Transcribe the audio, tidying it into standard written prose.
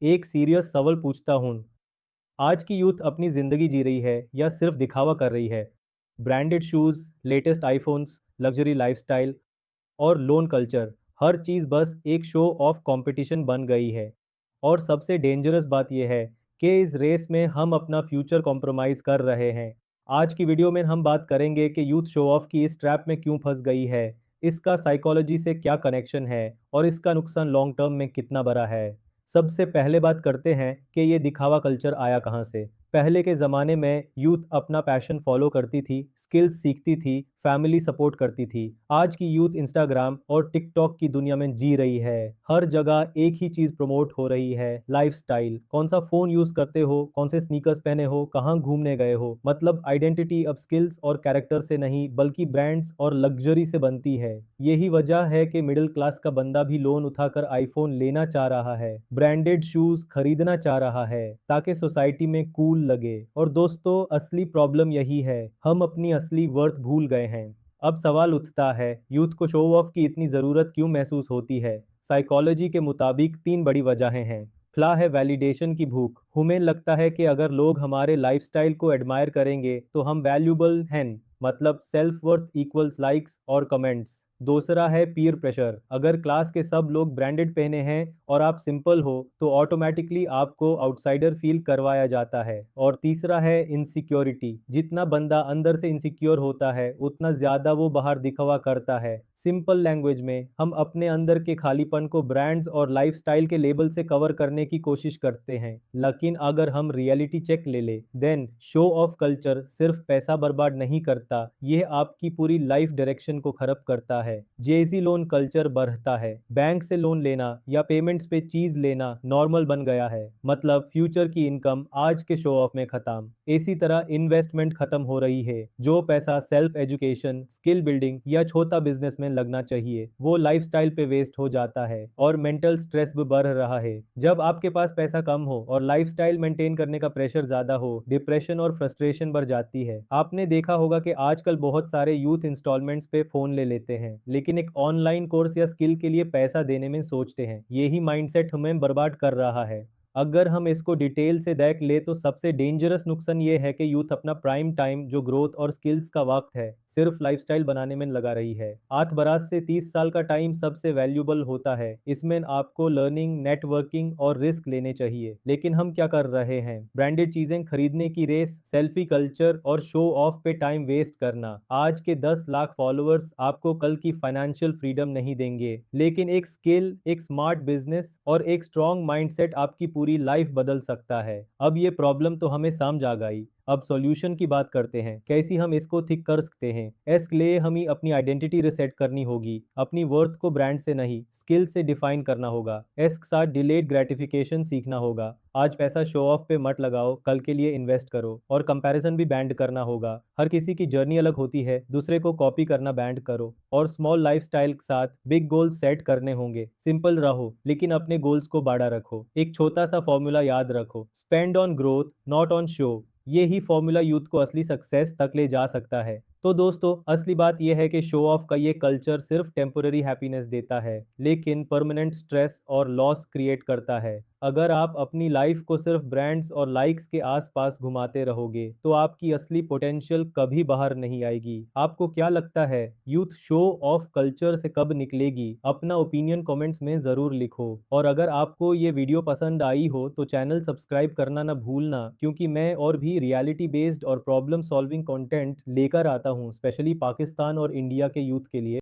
एक सीरियस सवाल पूछता हूँ। आज की यूथ अपनी ज़िंदगी जी रही है या सिर्फ दिखावा कर रही है? Branded shoes, latest iPhones, luxury lifestyle और लोन कल्चर, हर चीज़ बस एक शो ऑफ कंपटीशन बन गई है। और सबसे डेंजरस बात यह है कि इस रेस में हम अपना फ्यूचर कॉम्प्रोमाइज़ कर रहे हैं। आज की वीडियो में हम बात करेंगे कि यूथ शो ऑफ की इस ट्रैप में क्यों फंस गई है, इसका साइकोलॉजी से क्या कनेक्शन है और इसका नुकसान लॉन्ग टर्म में कितना बड़ा है। सबसे पहले बात करते हैं कि ये दिखावा कल्चर आया कहाँ से। पहले के ज़माने में यूथ अपना पैशन फॉलो करती थी, स्किल्स सीखती थी, फैमिली सपोर्ट करती थी। आज की यूथ इंस्टाग्राम और टिकटॉक की दुनिया में जी रही है। हर जगह एक ही चीज़ प्रमोट हो रही है, लाइफस्टाइल। कौन सा फ़ोन यूज़ करते हो, कौन से स्नीकर्स पहने हो, कहाँ घूमने गए हो। मतलब आइडेंटिटी अब स्किल्स और कैरेक्टर से नहीं बल्कि ब्रांड्स और लग्जरी से बनती है। यही वजह है कि मिडिल क्लास का बंदा भी लोन उठाकर आईफोन लेना चाह रहा है, ब्रांडेड शूज़ खरीदना चाह रहा है ताकि सोसाइटी में कूल लगे। और दोस्तों, असली प्रॉब्लम यही है, हम अपनी असली वर्थ भूल गए हैं। अब सवाल उठता है, यूथ को शो ऑफ की इतनी ज़रूरत क्यों महसूस होती है? साइकोलॉजी के मुताबिक तीन बड़ी वजहें हैं। पहला है वैलिडेशन की भूख। हमें लगता है कि अगर लोग हमारे लाइफस्टाइल को एडमायर करेंगे तो हम वैल्यूबल हैं, मतलब सेल्फ वर्थ इक्वल्स लाइक्स और कमेंट्स। दूसरा है पीयर प्रेशर। अगर क्लास के सब लोग ब्रांडेड पहने हैं और आप सिंपल हो तो ऑटोमेटिकली आपको आउटसाइडर फील करवाया जाता है। और तीसरा है इनसिक्योरिटी। जितना बंदा अंदर से इनसिक्योर होता है उतना ज़्यादा वो बाहर दिखावा करता है। सिंपल लैंग्वेज में, हम अपने अंदर के खालीपन को ब्रांड्स और लाइफस्टाइल के लेबल से कवर करने की कोशिश करते हैं। लेकिन अगर हम रियलिटी चेक ले ले, देन शो ऑफ कल्चर सिर्फ पैसा बर्बाद नहीं करता, यह आपकी पूरी लाइफ डायरेक्शन को खराब करता है। जेजी लोन कल्चर बढ़ता है, बैंक से लोन लेना या पेमेंट्स पे चीज लेना नॉर्मल बन गया है। मतलब फ्यूचर की इनकम आज के शो ऑफ में खत्म। इसी तरह इन्वेस्टमेंट खत्म हो रही है। जो पैसा सेल्फ एजुकेशन, स्किल बिल्डिंग या छोटा बिजनेस में लगना चाहिए वो लाइफस्टाइल पे वेस्ट हो जाता है और मेंटल स्ट्रेस भी बढ़ रहा है। जब आपके पास पैसा कम हो और लाइफस्टाइल मेंटेन करने का प्रेशर ज्यादा हो, डिप्रेशन और फ्रस्ट्रेशन बढ़ जाती है। आपने देखा होगा कि आजकल बहुत सारे यूथ इंस्टॉलमेंट्स पे फोन ले लेते हैं लेकिन एक ऑनलाइन कोर्स या स्किल के लिए पैसा देने में सोचते हैं। यही माइंडसेट हमें बर्बाद कर रहा है। अगर हम इसको डिटेल से देख ले तो सबसे डेंजरस नुकसान ये है कि यूथ अपना प्राइम टाइम, जो ग्रोथ और स्किल्स का वक्त है, सिर्फ लाइफस्टाइल बनाने में लगा रही है। 8 बरस से 30 साल का टाइम सबसे वैल्यूबल होता है। इसमें आपको लर्निंग, नेटवर्किंग और रिस्क लेने चाहिए। लेकिन हम क्या कर रहे हैं? ब्रांडेड चीजें खरीदने की रेस, सेल्फी कल्चर और शो ऑफ पे टाइम वेस्ट करना। आज के 10 लाख फॉलोअर्स आपको कल की फाइनेंशियल फ्रीडम नहीं देंगे, लेकिन एक स्किल, एक स्मार्ट बिजनेस और एक स्ट्रॉन्ग माइंडसेट आपकी पूरी लाइफ बदल सकता है। अब ये प्रॉब्लम तो हमें समझ आ गई। अब सॉल्यूशन की बात करते हैं, कैसी हम इसको ठीक कर सकते हैं। इसके लिए हमें अपनी आइडेंटिटी रिसेट करनी होगी। अपनी वर्थ को ब्रांड से नहीं, स्किल से डिफाइन करना होगा। इसके साथ डिलेड ग्रेटिफिकेशन सीखना होगा। आज पैसा शो ऑफ पे मत लगाओ, कल के लिए इन्वेस्ट करो। और कंपैरिजन भी बैंड करना होगा। हर किसी की जर्नी अलग होती है, दूसरे को कॉपी करना बैंड करो। और स्मॉल लाइफस्टाइल के साथ बिग गोल्स सेट करने होंगे। सिंपल रहो लेकिन अपने गोल्स को बड़ा रखो। एक छोटा सा फॉर्मूला याद रखो, spend on growth not on show. ये ही फॉर्मूला यूथ को असली सक्सेस तक ले जा सकता है। तो दोस्तों, असली बात यह है कि शो ऑफ का ये कल्चर सिर्फ टेम्पोररी हैप्पीनेस देता है लेकिन परमानेंट स्ट्रेस और लॉस क्रिएट करता है। अगर आप अपनी लाइफ को सिर्फ ब्रांड्स और लाइक्स के आसपास घुमाते रहोगे तो आपकी असली पोटेंशियल कभी बाहर नहीं आएगी। आपको क्या लगता है, यूथ शो ऑफ कल्चर से कब निकलेगी? अपना ओपिनियन कमेंट्स में ज़रूर लिखो। और अगर आपको ये वीडियो पसंद आई हो तो चैनल सब्सक्राइब करना ना भूलना, क्योंकि मैं और भी रियलिटी बेस्ड और प्रॉब्लम सॉल्विंग कंटेंट लेकर आता हूँ, स्पेशली पाकिस्तान और इंडिया के यूथ के लिए।